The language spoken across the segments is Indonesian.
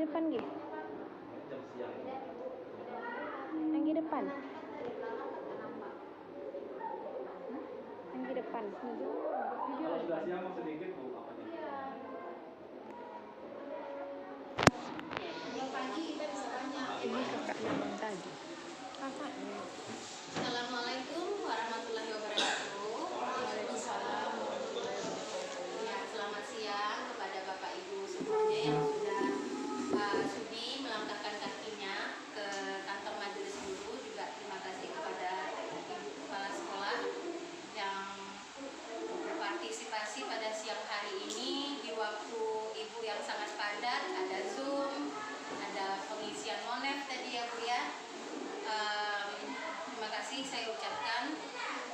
depan gitu. Yang di depan. Yang di depan. Kalau sudah siang sedikit Bu, apa nih? Kalau pagi kita bisa tanya. Ini kakaknya Bang tadi. Kakaknya. Assalamualaikum warahmatullahi wabarakatuh. Waalaikumsalam warahmatullahi wabarakatuh. Ya, selamat siang kepada Bapak Ibu semuanya yang sudah sudi melangkahkan kakinya ke kantor majelis guru. Juga terima kasih kepada Ibu Kepala Sekolah yang berpartisipasi pada siang hari ini di waktu Ibu yang sangat padat. Ada Zoom, ada pengisian monef tadi ya Bu ya. Terima kasih saya ucapkan.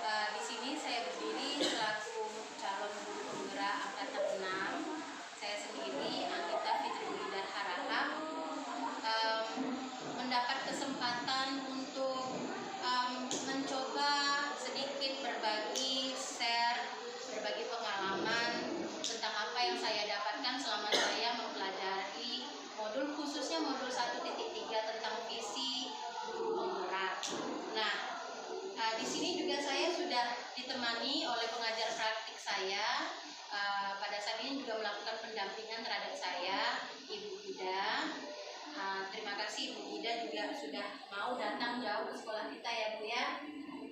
Di sini saya berdiri selaku calon guru penggerak angkatan 6. Saya sendiri Anggita Fitriulidah Harahap mendapat kesempatan untuk mencoba sedikit berbagi, berbagi pengalaman tentang apa yang saya dapatkan selama saya mempelajari modul, khususnya modul 1.3 tentang visi guru penggerak. Nah, di sini juga saya sudah ditemani oleh pengajar praktik saya. Pada saat ini juga melakukan pendampingan terhadap saya, Ibu Ida. Terima kasih Ibu Ida juga sudah mau datang jauh ke sekolah kita ya Bu ya.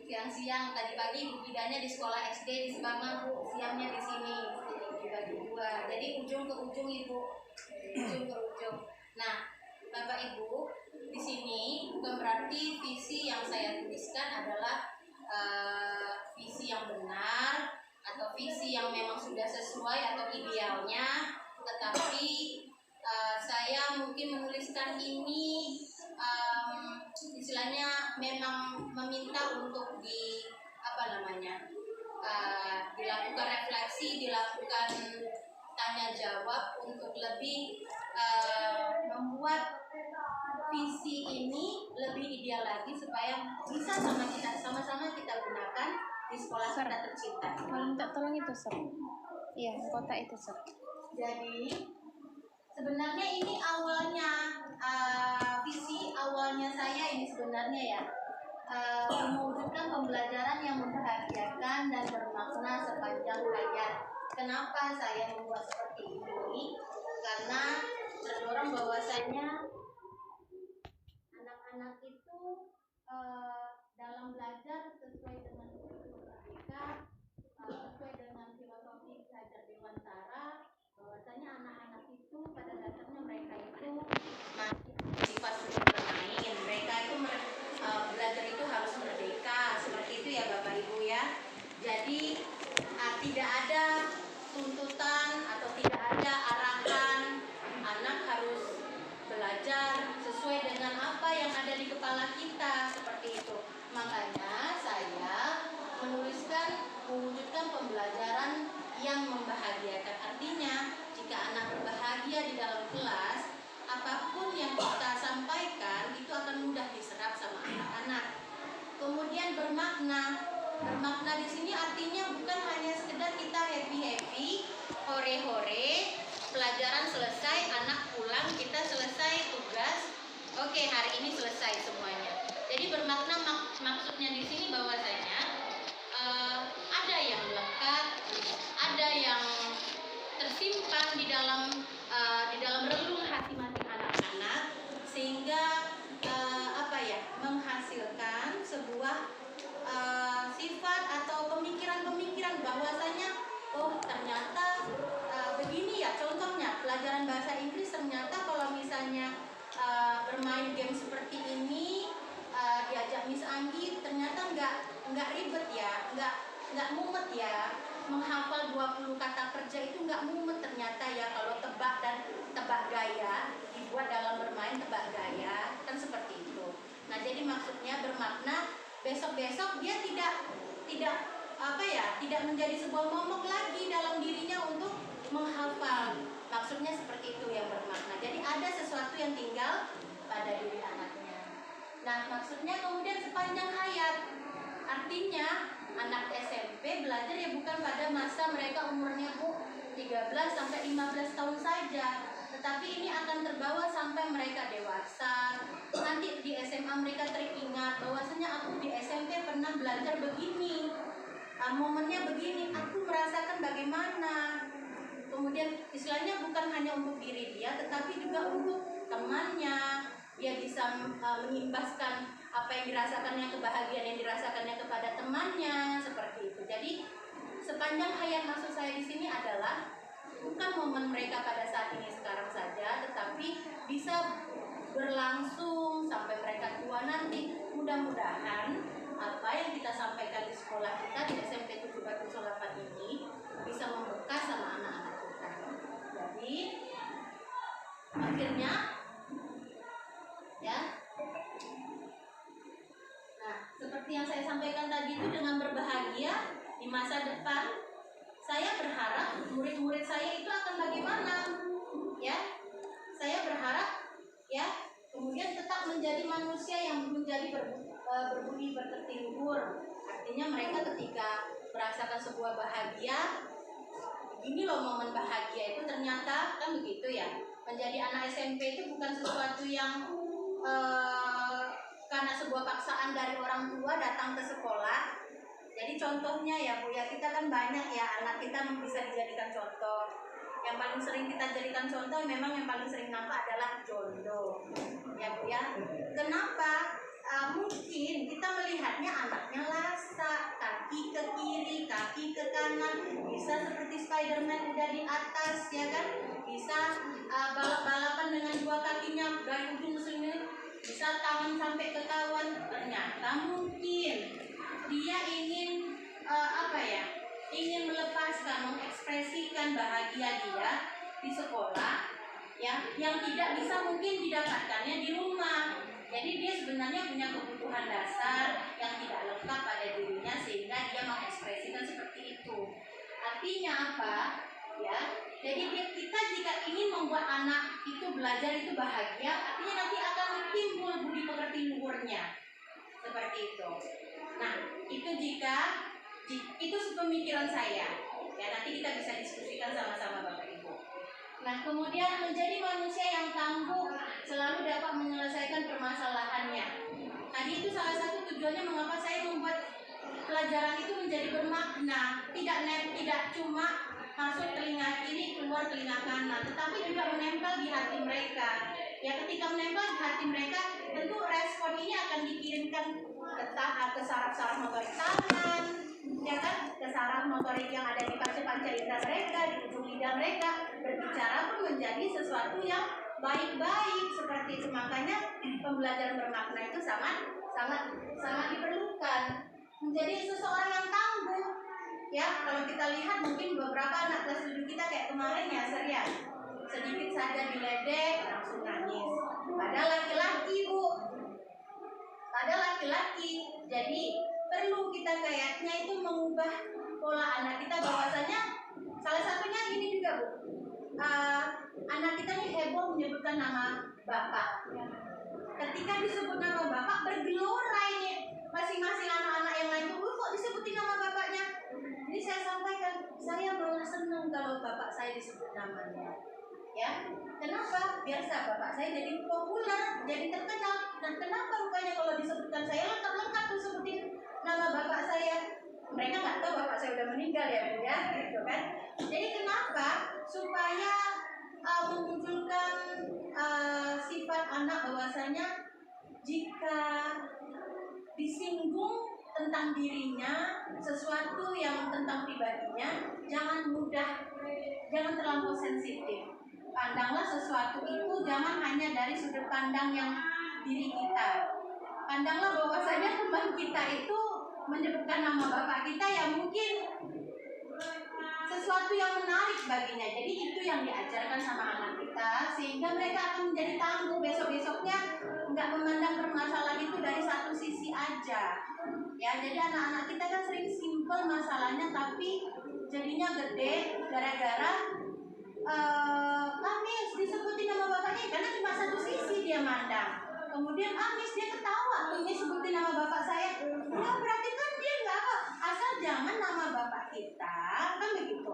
Siang-siang tadi pagi Ibu Idanya di sekolah SD di Sebangan Bu, siangnya di sini dibagi dua. Jadi ujung ke ujung Ibu, ujung ke ujung. Nah, Bapak Ibu, di sini bukan berarti visi yang saya tuliskan adalah visi yang benar atau visi yang memang sudah sesuai atau idealnya, tetapi saya mungkin menuliskan ini istilahnya memang meminta untuk dilakukan refleksi, dilakukan tanya jawab untuk lebih membuat visi ini lebih ideal lagi supaya bisa sama-sama kita gunakan di sekolah kita tercinta. Kalau minta tolong itu Sir. Iya, kotak itu Sir. Jadi sebenarnya ini awalnya visi awalnya saya ini sebenarnya ya mewujudkan pembelajaran yang membahagiakan dan bermakna sepanjang hayat. Kenapa saya membuat seperti ini? Karena terdorong bahwasanya anak-anak itu dalam belajar sesuai dengan kurikulum merdeka, sesuai dengan filosofi belajar dewantara, bahwasanya anak-anak itu pada dasarnya mereka itu masih sifat bermain, mereka itu belajar itu harus merdeka, seperti itu ya Bapak Ibu ya. Jadi tidak ada tuntutan atau tidak ada arahan anak harus belajar sesuai dengan apa yang ada di kepala kita, seperti itu. Makanya saya menuliskan mewujudkan pembelajaran yang membahagiakan. Artinya jika anak berbahagia di dalam kelas, apapun yang kita sampaikan itu akan mudah diserap sama anak-anak. Kemudian bermakna di sini artinya bukan hanya sekedar kita happy hore-hore, pelajaran selesai, anak pulang, kita selesai tugas, oke hari ini selesai semuanya. Jadi bermakna maksudnya di sini bahwasanya ada yang lekat, ada yang tersimpan di dalam relung hati masing anak-anak, sehingga menghasilkan sebuah sifat atau pemikiran-pemikiran bahwasanya oh ternyata begini ya. Contohnya pelajaran bahasa Inggris, ternyata kalau misalnya bermain game seperti ini diajak Miss Anggi, ternyata nggak ribet ya, nggak mumet ya. Menghafal 20 kata kerja itu nggak mumet ternyata ya, kalau tebak gaya dibuat dalam bermain tebak gaya kan seperti itu. Nah jadi maksudnya bermakna besok-besok dia tidak menjadi sebuah momok lagi dalam dirinya untuk menghafal. Maksudnya seperti itu yang bermakna. Jadi ada sesuatu yang tinggal pada diri anaknya. Nah maksudnya kemudian sepanjang hayat, artinya anak SMP belajar ya bukan pada masa mereka umurnya 13 sampai 15 tahun saja, tetapi ini akan terbawa sampai mereka dewasa. Nanti di SMA mereka teringat bahwasanya aku di SMP pernah belajar begini, momennya begini, aku merasakan bagaimana. Kemudian istilahnya bukan hanya untuk diri dia, tetapi juga untuk temannya. Dia bisa mengimbaskan apa yang dirasakannya, kebahagiaan yang dirasakannya kepada temannya, seperti itu. Jadi sepanjang hayat maksud saya di sini adalah bukan momen mereka pada saat ini sekarang saja, tetapi bisa berlangsung sampai mereka tua nanti. Mudah-mudahan apa yang kita sampaikan di sekolah kita di SMP 1708 ini bisa membekas sama anak-anak kita. Jadi akhirnya ya, nah seperti yang saya sampaikan tadi itu, dengan berbahagia di masa depan, saya berharap murid-murid saya itu akan bagaimana ya. Saya berharap ya kemudian tetap menjadi manusia yang menjadi berbudi pekerti luhur. Artinya mereka ketika merasakan sebuah bahagia, ini loh momen bahagia itu ternyata, kan begitu ya. Menjadi anak SMP itu bukan sesuatu yang karena sebuah paksaan dari orang tua datang ke sekolah. Jadi contohnya ya Bu ya, kita kan banyak ya anak kita bisa dijadikan contoh. Yang paling sering kita jadikan contoh, memang yang paling sering nampak adalah jodoh ya Bu ya. Kenapa? Mungkin kita melihatnya anaknya lasak, kaki ke kiri, kaki ke kanan, bisa seperti Spiderman udah di atas ya kan, bisa balap-balapan dengan dua kakinya dari ujung ke sini, bisa tangan sampai ke kawan. Ternyata mungkin dia ingin ingin melepaskan, mengekspresikan bahagia dia di sekolah ya, yang tidak bisa mungkin didapatkannya di rumah. Jadi dia sebenarnya punya kebutuhan dasar yang tidak lengkap pada dirinya, sehingga dia mengekspresikan seperti itu. Artinya apa ya, jadi kita jika ingin membuat anak itu belajar itu bahagia, artinya nanti akan timbul budi pekerti luhurnya seperti itu. Nah itu itu pemikiran saya ya, nanti kita bisa diskusikan sama-sama Bapak Ibu. Nah kemudian menjadi manusia yang tangguh, selalu dapat menyelesaikan permasalahannya. Tadi itu salah satu tujuannya mengapa saya membuat pelajaran itu menjadi bermakna, tidak cuma masuk telinga kiri keluar telinga kanan, tetapi juga menempel di hati mereka. Ya ketika menempel di hati mereka, tentu respon ini akan dikirimkan ke saraf-saraf motorik tangan, ya kan, ke saraf motorik yang ada di panca indera mereka, di ujung lidah mereka. Berbicara pun menjadi sesuatu yang baik-baik seperti itu. Makanya pembelajaran bermakna itu sangat diperlukan. Menjadi seseorang yang tangguh. Ya, kalau kita lihat mungkin beberapa anak kelas 7 kita kayak kemarin ya, Serian, sedikit saja diledek langsung nangis. Padahal laki-laki Bu, padahal laki-laki. Jadi perlu kita kayaknya itu mengubah pola anak kita, bahwasanya salah satunya ini juga Bu, anak kita ini heboh menyebutkan nama bapak. Ketika disebut nama bapak bergelora ini masing-masing anak-anak yang lain tuh, kok disebutin nama bapaknya. Jadi saya sampaikan, saya malah senang kalau bapak saya disebut namanya. Ya, kenapa? Biar bapak saya jadi populer, jadi terkenal. Nah, kenapa rupanya kalau disebutkan saya lengkap tuh sebutin nama bapak saya. Mereka nggak tahu bapak saya udah meninggal ya Bu ya, gitu kan. Jadi kenapa? Supaya memunculkan sifat anak bahwasanya jika disinggung tentang dirinya, sesuatu yang tentang pribadinya, jangan terlampau sensitif. Pandanglah sesuatu itu jangan hanya dari sudut pandang yang diri kita. Pandanglah bahwasanya teman kita itu menyebutkan nama bapak kita yang mungkin sesuatu yang menarik baginya. Jadi itu yang diajarkan sama anak kita, sehingga mereka akan menjadi tangguh besok-besoknya, nggak memandang permasalahan itu dari satu sisi aja. Ya, jadi anak-anak kita kan sering simpel masalahnya, tapi jadinya gede gara-gara Miss disebutin nama bapaknya karena cuma satu sisi dia mandang. Kemudian Miss dia ketawa tuh Miss sebutin nama bapak saya. Ya berarti kan dia nggak apa, asal jangan nama bapak kita, kan begitu.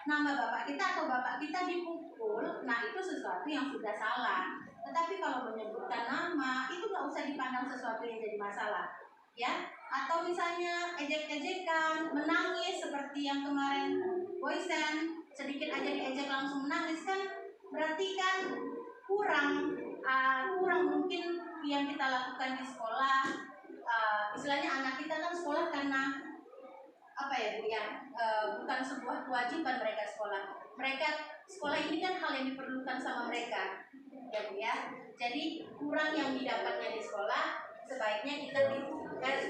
Nama bapak kita atau bapak kita dipukul, Nah, itu sesuatu yang sudah salah. Tetapi kalau menyebutkan nama itu nggak usah dipandang sesuatu yang jadi masalah, ya. Atau misalnya ejek-ejekan, menangis seperti yang kemarin Boysen, sedikit aja diejek langsung menangis, kan berarti kan kurang mungkin yang kita lakukan di sekolah. Istilahnya anak kita kan sekolah karena apa ya Bu ya, bukan sebuah kewajiban mereka sekolah. Mereka sekolah ini kan hal yang diperlukan sama mereka, ya Bu ya. Jadi kurang yang didapatnya di sekolah, sebaiknya kita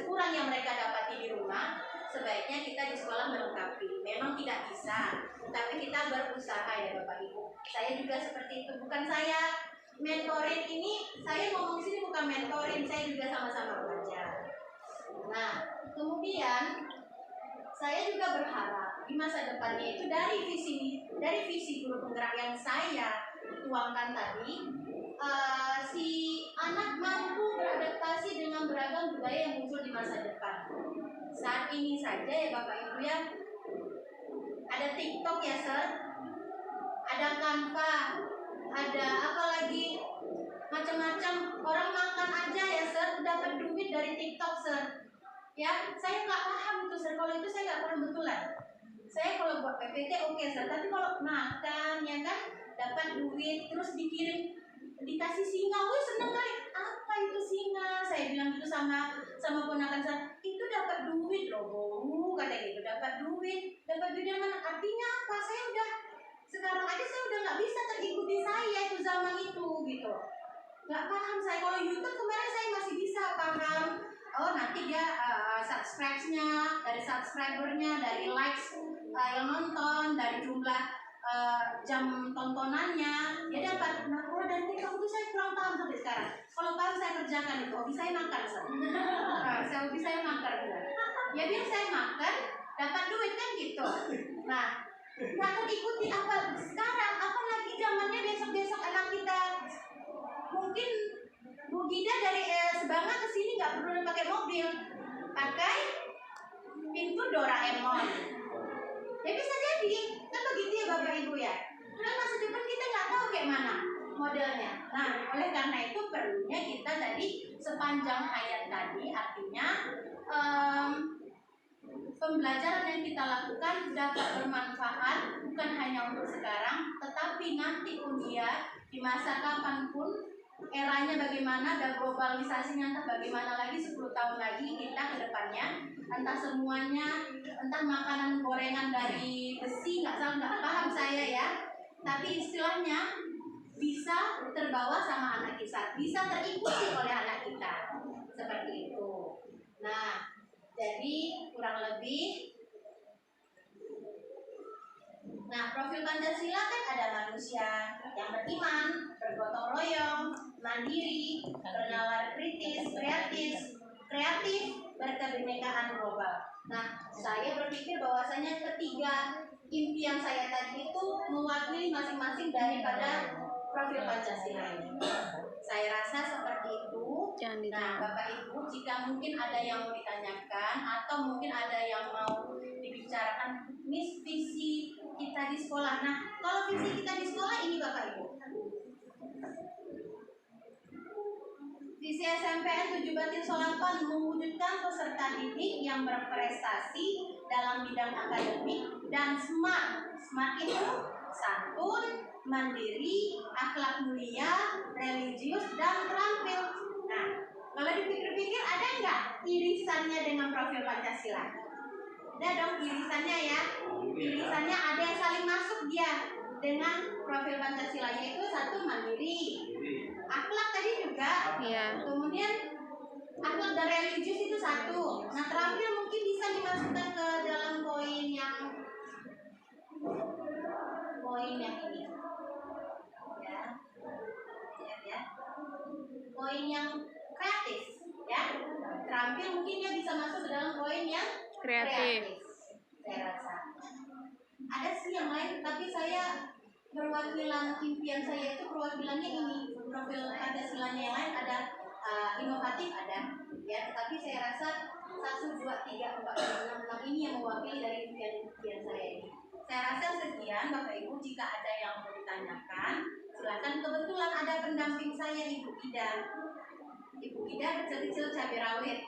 kurang yang mereka dapati di rumah, sebaiknya kita di sekolah melengkapi. Memang tidak bisa, tapi kita berusaha ya Bapak Ibu. Saya juga seperti itu. Bukan saya mentorin ini, saya ngomong sini bukan mentorin, saya juga sama-sama belajar. Nah, kemudian saya juga berharap di masa depannya itu dari visi guru penggerak yang saya tuangkan tadi, si anak mampu beradaptasi dengan beragam budaya yang muncul di masa depan. Saat ini saja ya Bapak Ibu ya, ada TikTok ya Sir, ada Canva, ada apa lagi, macam-macam. Orang makan aja ya Sir dapat duit dari TikTok Sir. Ya, saya nggak paham itu Sir, kalau itu saya nggak paham betulan. Saya kalau buat PPT oke Sir, tapi kalau makan ya kan dapat duit terus dikirim, dikasih singa, wih seneng kali. Apa itu singa? Saya bilang gitu sama ponakan saya, itu dapat duit loh Bu, kata gitu, dapat duit dari mana? Artinya apa? Saya udah sekarang aja saya udah nggak bisa terikuti saya itu zaman itu gitu. Nggak paham saya. Kalau YouTube kemarin saya masih bisa paham. Oh nanti dia subscribe-nya, dari subscribernya, dari likes yang nonton, dari jumlah jam tontonannya dia dapat. Nah kalau dari TikTok itu saya kurang paham sampai sekarang. Kalau paham saya kerjakan itu, hobi saya makan hobi saya makan ya, biar saya makan dapat duit kan gitu. Nah nggak terikuti apa sekarang, apalagi zamannya besok anak kita mungkin Bu Gida dari Sebanga ke sini nggak perlu pakai mobil, pakai pintu Doraemon. Ya bisa jadi, kan begitu ya Bapak Ibu ya. Kan masa depan kita nggak tahu kayak mana modelnya. Nah, oleh karena itu perlunya kita tadi sepanjang hayat tadi, artinya pembelajaran yang kita lakukan dapat bermanfaat bukan hanya untuk sekarang, tetapi nanti kuliah di masa kapanpun, eranya bagaimana, dan globalisasinya entah bagaimana lagi 10 tahun lagi kita ke depannya, entah semuanya, entah makanan gorengan dari besi, nggak paham saya ya, tapi istilahnya bisa terbawa sama anak kita, bisa terikuti oleh anak kita, seperti itu. Nah, jadi kurang lebih, nah profil Pancasila kan ada manusia yang beriman, bergotong royong, mandiri, bernalar kritis, kreatif, berkebinekaan global. Nah, saya berpikir bahwasanya ketiga impian saya tadi itu mewakili masing-masing daripada profil Pancasila ini. Saya rasa seperti itu. Nah, Bapak Ibu, jika mungkin ada yang mau ditanyakan atau mungkin ada yang mau dibicarakan, ini visi kita di sekolah. Nah, kalau visi kita di sekolah ini Bapak Ibu, visi SMPN 7 Batin Solapan mewujudkan peserta didik yang berprestasi dalam bidang akademik dan smart. Smart itu santun, mandiri, akhlak mulia, religius, dan terampil. Nah, kalau dipikir-pikir ada nggak irisannya dengan profil Pancasila? Ada dong irisannya ya. Irisannya ada yang saling masuk dia dengan profil Pancasila, yaitu satu mandiri, akhlak tadi juga, kemudian akhlak dan religius itu satu. Nah terampil mungkin bisa dimasukkan ke dalam poin yang ini ya, poin yang kreatif ya. Terampil mungkin dia bisa masuk ke dalam poin yang kreatif. Saya rasa ada sih yang lain, tapi saya perwakilan impian saya itu perwakilannya ini, profil Pancasilanya yang lain ada inovatif ada ya, tapi saya rasa 1, 2, 3, 4, 5, 6 ini yang mewakili dari impian saya ini. Saya rasa sekian Bapak Ibu, jika ada yang mau ditanyakan kelas. Dan kebetulan ada pendamping saya, Ibu Ida. Ibu Ida kecil-kecil cabai rawit,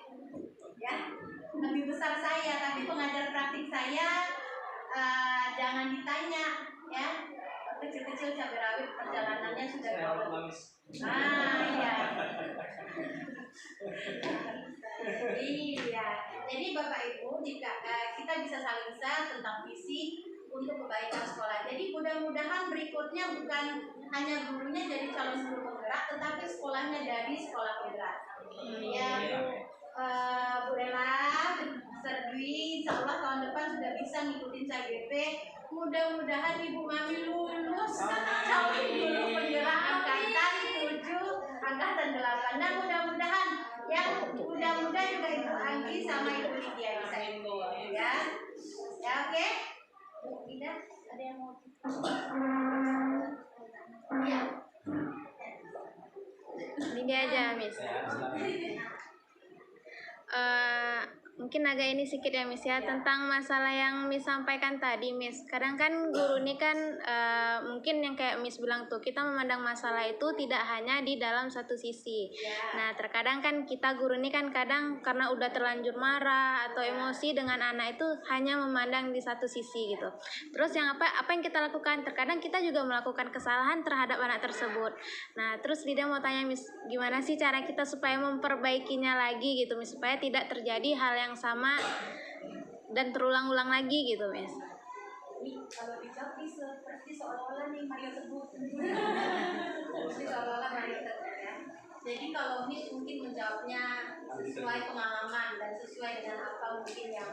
ya, lebih besar saya, tapi pengajar praktik saya jangan ditanya, ya, kecil-kecil cabai rawit perjalanannya sudah berapa? Iya. Iya. Jadi Bapak Ibu, jika kita bisa saling share tentang visi untuk kebaikan sekolah. Jadi mudah-mudahan berikutnya bukan hanya gurunya jadi calon guru penggerak, tetapi sekolahnya dari sekolah penggerak. Ya, Bu Ella, Serdwi, insya Allah tahun depan sudah bisa ngikutin CGP. Mudah-mudahan Ibu Mami lulus calon guru penggerak angkatan 7, angkatan 8. Dan mudah-mudahan yang mudah-mudah juga Ibu Anggi sama Ibu Lydia bisa itu, ya. Ya, oke. Bu Ida, ada yang mau? Iya. Ini aja, Miss. Mungkin agak ini sedikit ya, Miss, ya, tentang masalah yang Miss sampaikan tadi, Miss. Kadang kan guru ini kan mungkin yang kayak Miss bilang tuh, kita memandang masalah itu tidak hanya di dalam satu sisi. Nah, terkadang kan kita guru ini kan kadang karena udah terlanjur marah atau emosi dengan anak itu hanya memandang di satu sisi gitu. Terus yang apa yang kita lakukan? Terkadang kita juga melakukan kesalahan terhadap anak tersebut. Nah, terus Lydia mau tanya, Miss, gimana sih cara kita supaya memperbaikinya lagi gitu, Miss, supaya tidak terjadi hal yang sama dan terulang-ulang lagi gitu, Miss. Ini kalau dijawab seperti seolah-olah nih Mario Teguh. Seperti seolah-olah Mario Teguh, ya. Jadi kalau Miss mungkin menjawabnya sesuai pengalaman dan sesuai dengan apa mungkin yang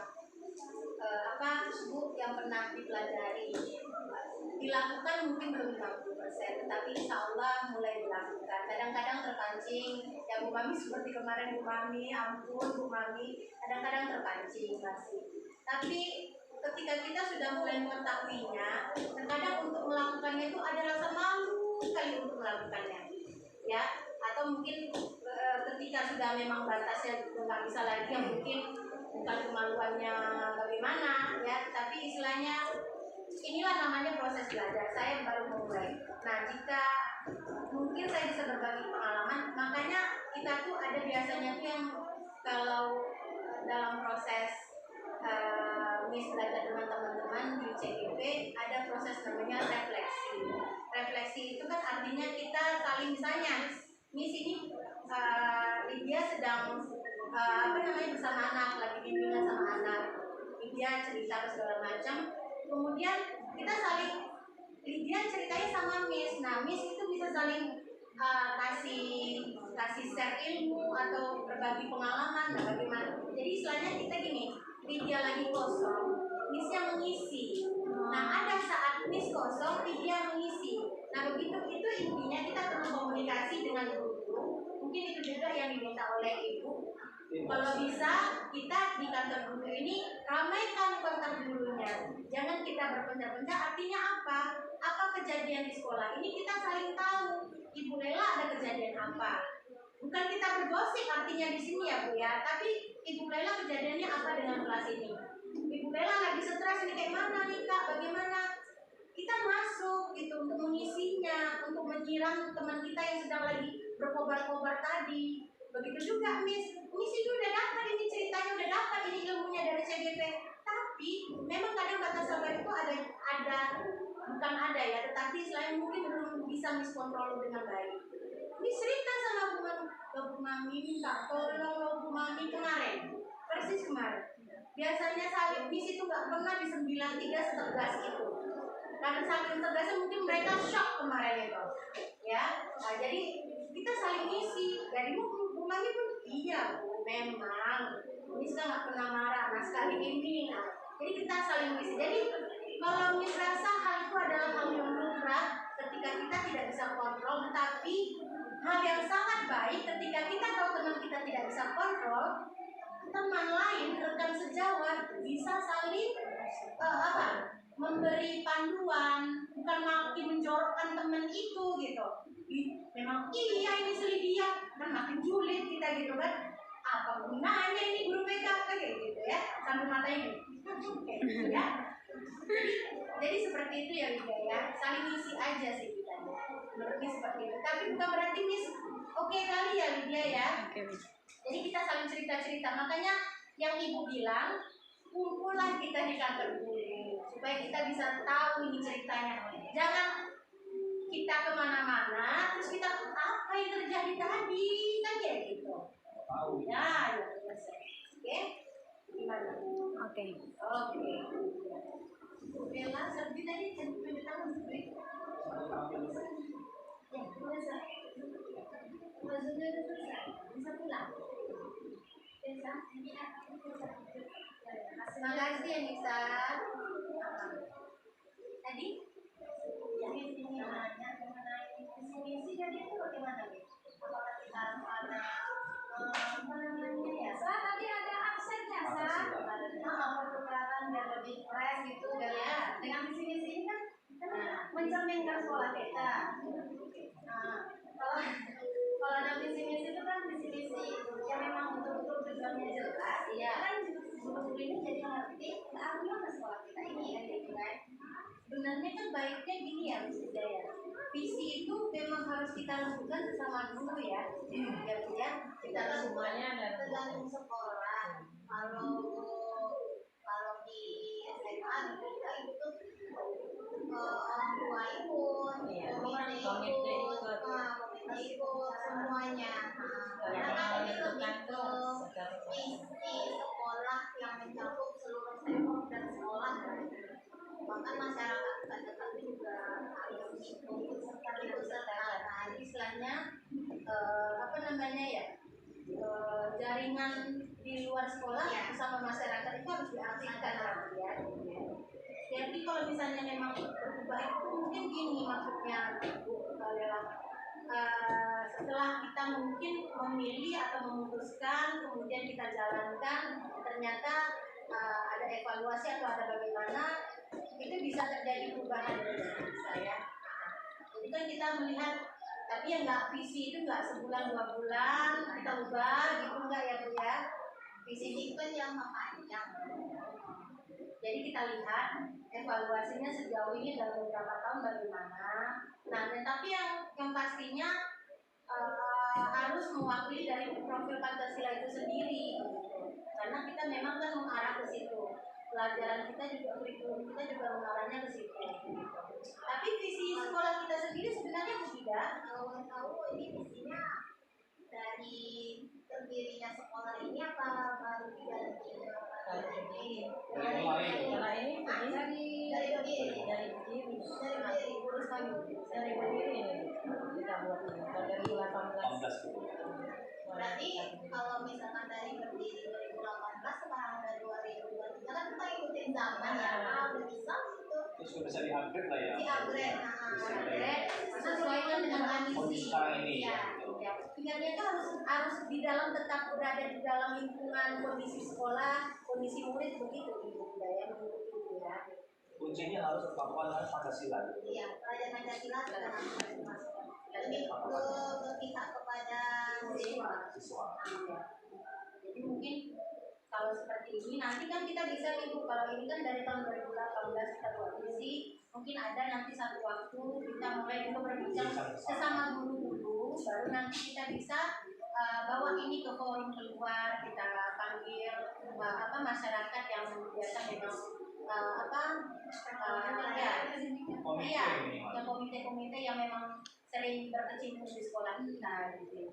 Bu yang pernah dipelajari. Dilakukan mungkin belum 50%, tetapi insya Allah mulai dilakukan. Kadang-kadang terpancing, ya Bu Mami seperti kemarin Bu Mami, ampun Bu Mami, kadang-kadang terpancing masih. Tapi ketika kita sudah mulai mengetahuinya, terkadang untuk melakukannya itu ada rasa malu sekali untuk melakukannya, ya. Atau mungkin ketika sudah memang batasnya nggak bisa lagi, ya mungkin bukan kemaluannya bagaimana, ya, tapi istilahnya inilah namanya proses belajar. Saya baru memulai. Nah, jika mungkin saya bisa berbagi pengalaman, makanya kita tuh ada biasanya tuh yang kalau dalam proses Miss belajar dengan teman-teman di CGP ada proses namanya refleksi. Refleksi itu kan artinya kita saling misalnya Miss ini Lydia sedang bersama anak, lagi bimbingan sama anak, Lydia cerita segala macam, kemudian kita saling Lydia ceritanya sama Miss. Nah, Miss itu bisa saling kasih share ilmu atau berbagi pengalaman dan bagaimana. Jadi istilahnya kita gini, Lydia lagi kosong, Missnya mengisi. Nah, ada saat Miss kosong, Lydia mengisi. Nah, begitu itu intinya kita perlu komunikasi dengan guru. Mungkin itu juga yang diminta oleh Ibu. Kalau bisa kita di kantor guru ini ramaikan kontak gurunya. Jangan kita berpencar-pencar. Artinya apa? Apa kejadian di sekolah ini kita saling tahu. Ibu Lela ada kejadian apa? Bukan kita bergosip artinya di sini ya Bu ya. Tapi Ibu Lela kejadiannya apa dengan kelas ini? Ibu Lela lagi stres ini kayak mana nih Kak? Bagaimana? Kita masuk gitu untuk mengisinya, untuk menyiram teman kita yang sedang lagi berkobar-kobar tadi. Begitu juga Miss itu udah dapat ini ceritanya, udah dapat ini ilmunya dari CGP. Tapi memang kadang batas sabar itu bukan ada ya, tetapi selain mungkin belum bisa Miss kontrol dengan baik. Miss cerita sama Bu Mami, minta tolong Bu Mami kemarin, persis kemarin. Biasanya saling Miss itu nggak pernah di 93 setegas itu. Karena saking tegasnya mungkin mereka shock kemarin itu, ya. Nah, jadi kita saling ngisi. Dari Bu Mami pun iya Bu, memang Miss nggak pernah marah. Nah sekali ini, jadi kita saling ngisi. Jadi kalau Miss rasa hal itu adalah hal yang lumrah ketika kita tidak bisa kontrol, tetapi hal yang sangat baik ketika kita tahu teman kita tidak bisa kontrol, teman lain, rekan sejawat bisa saling memberi panduan, bukan makin menjorokkan teman itu gitu. Memang iya ini Lydia, kan makin julid kita gitu kan. Apa gunanya ini guru PKK kayak gitu ya, sambil matanya gitu ya. Jadi seperti itu ya Lydia ya, saling isi aja sih kita. menurut Miss seperti itu. Tapi bukan berarti Miss oke kali ya Lydia ya. Oke, Miss. Jadi kita saling cerita-cerita. Makanya yang Ibu bilang, kumpullah kita di kantor guru supaya kita bisa tahu ini ceritanya. Jangan kita kemana-mana terus kita apa yang terjadi tadi kan ya gitu. Ya, ya selesai. Oke, gimana? Oke. Oke. Bella, Serbi tadi tunjuk tangan Serbi. Ya, selesai. Maksudnya udah selesai. Bisa pulang. Bisa? Terima kasih ya Nisa. Tadi yang ini nanya mengenai visi jadi itu bagaimana nih? Apakah kita ada apa namanya ya? Tadi ada aksennya, pertukaran biar lebih fresh gitu kan ya. Dengan visi ini kan mencerminkan sekolah kita. Nah, kalau ada visi misi itu kan visi misi yang memang betul-betul tujuannya jelas, ya kan guru-guru ini jadi ngerti kearifan sekolah kita ini kan gitu kan. Sebenarnya kan baiknya gini ya Miss Hidayah. Visi itu memang harus kita lakukan bersama guru ya. Ya kita semuanya tergantung sekolah. Kalau di SMA kita itu orang tua ikut, komite ikut semuanya. Karena kan ini lebih ke visi sekolah yang mencakup seluruh sektor dan sekolah. Bahkan masyarakat terdekat juga harus ikut serta. Nah, istilahnya apa namanya ya? Jaringan di luar sekolah bersama masyarakat itu harus diaktifkan ya. Jadi kalau misalnya memang berubah itu mungkin gini maksudnya Bu Lela. Setelah kita mungkin memilih atau memutuskan kemudian kita jalankan ternyata ada evaluasi atau ada bagaimana itu bisa terjadi perubahan dari saya. Jadi kan kita melihat tapi yang nggak visi itu nggak sebulan 2 bulan kita ubah gitu nggak ya Bu ya. Visi itu kan yang panjang. Jadi kita lihat evaluasinya sejauh ini dalam beberapa tahun bagaimana. Nah, tapi yang pastinya harus mewakili dari profil Pancasila itu sendiri. Karena kita memang kan mengarah ke situ. Pelajaran kita juga, kurikulum kita juga mengarahnya ke situ. Tapi visi sekolah kita sendiri sebenarnya tidak. Kalau mau tahu ini visinya dari terdirinya sekolah ini apa baru dari kita buat dari 2018. Berarti kalau misalkan dari berdiri 2018 sekarang udah 2023 kan kita ikutin zaman ya, udah bisa gitu. Terus bisa di-upgrade lah ya. Di-upgrade, sesuaikan dengan kondisi sekarang ini. Ya. Tinggalnya itu harus di dalam tetap berada di dalam lingkungan kondisi sekolah, kondisi murid begitu gitu ya, mengikuti ya. Kuncinya harus kemampuan Pancasila. Iya, pelajaran Pancasila dan masuk. Lebih berpihak kepada siswa. Jadi mungkin kalau seperti ini nanti kan kita bisa ibu kalau ini kan dari tahun 2018 kita buat visi, mungkin ada nanti satu waktu kita mulai dulu berbincang sesama guru dulu, baru nanti kita bisa bawa ini ke forum keluar, kita panggil masyarakat yang biasa memang yang komite-komite yang memang sering berkecimpung di sekolah kita gitu.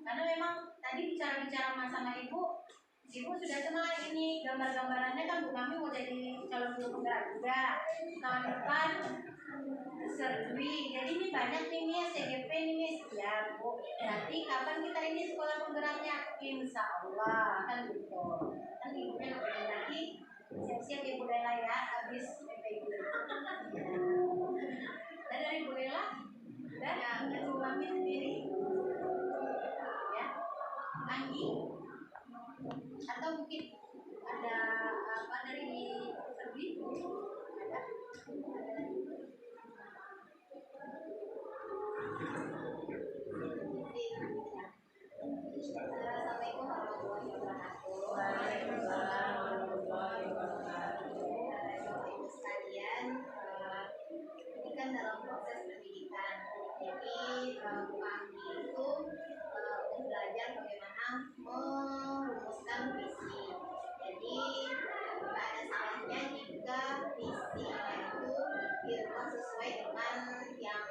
Karena memang tadi bicara-bicara sama ibu sudah semangat ini gambar-gambarannya kan Bu Mami mau jadi calon guru penggerak juga tahun depan serbi. Jadi ini banyak nih Miss, CGP nih Miss ya Bu. Nanti kapan kita ini sekolah penggeraknya? Insya Allah kan gitu. Kan ibunya lagi siap-siap Ibu Lela ya habis PPI. Dan dari Bu Lela dan Bu Mami sendiri ya Anggi atau mungkin ada apa dari serbi ada Assalamualaikum warahmatullahi wabarakatuh. Waalaikumsalam warahmatullahi wabarakatuh. Ibu sekalian, ini kan dalam proses pendidikan, ya kami itu belajar bagaimana merumuskan visi. Jadi nggak ada salahnya jika visinya itu dirubah sesuai dengan yang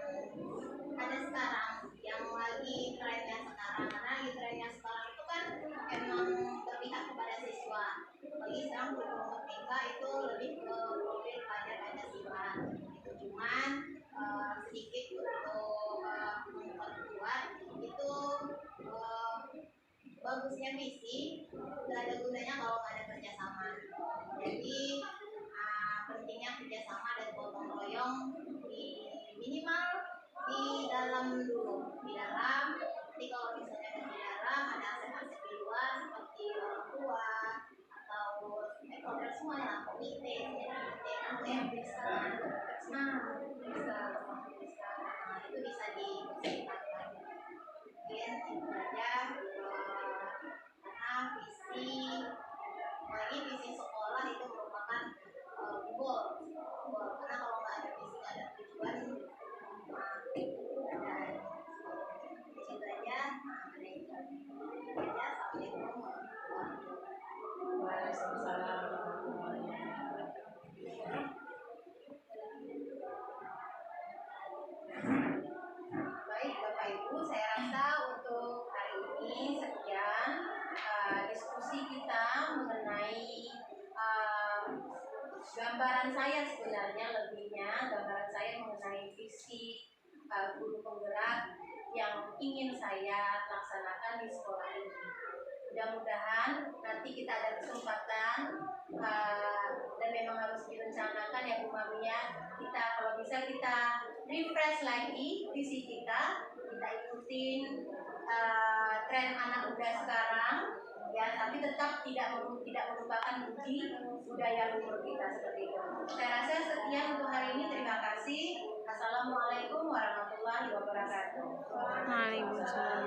ada sekarang, yang lagi trennya sekarang. Karena lagi trennya sekarang itu kan emang berpihak kepada siswa. Bagi sekarang kurikulum merdeka itu lebih ke profil pelajar Pancasila. Itu cuman sedikit untuk memperkuat itu bagusnya visi nggak ada gunanya kalau nggak ada kerjasama. Jadi pentingnya kerjasama dan gotong royong di minimal di dalam dulu, di dalam. Nanti kalau misalnya di dalam ada aset-aset di luar seperti orang tua atau stakeholder semua ya, komite atau yang bisa itu bisa dipertimbangkan. Mungkin itu aja karena visi sekolah itu merupakan goal. Karena kalau nggak ada visi, nggak ada tujuan, ada itu aja. Assalamualaikum warahmatullahi Waalaikumsalam warahmatullahi wabarakatuh. Baik Bapak Ibu, saya rasa untuk hari ini sekian diskusi kita mengenai gambaran saya sebenarnya lebihnya, gambaran saya mengenai visi guru penggerak yang ingin saya laksanakan di sekolah ini. Mudah-mudahan nanti kita ada kesempatan dan memang harus direncanakan ya Bu Mami ya. Kita kalau bisa kita refresh lagi visi kita ikutin tren anak muda sekarang ya, tapi tetap tidak melupakan budi budaya luhur kita seperti itu. Saya rasa sekian untuk hari ini. Terima kasih. Assalamualaikum warahmatullahi wabarakatuh. Waalaikumsalam.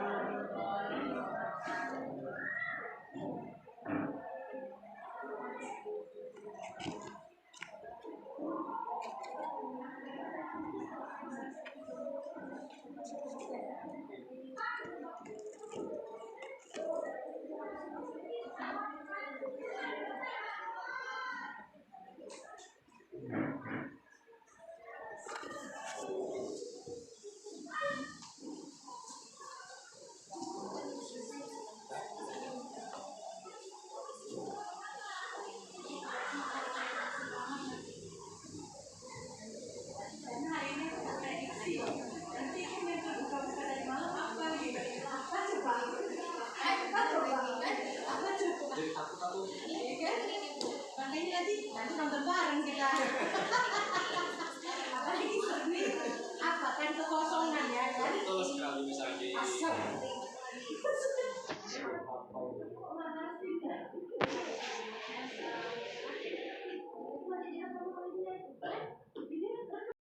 Nanti nonton bareng kita. Apalagi ini apa kan kekosongan ya kan? Betul sekali bisa di Asal.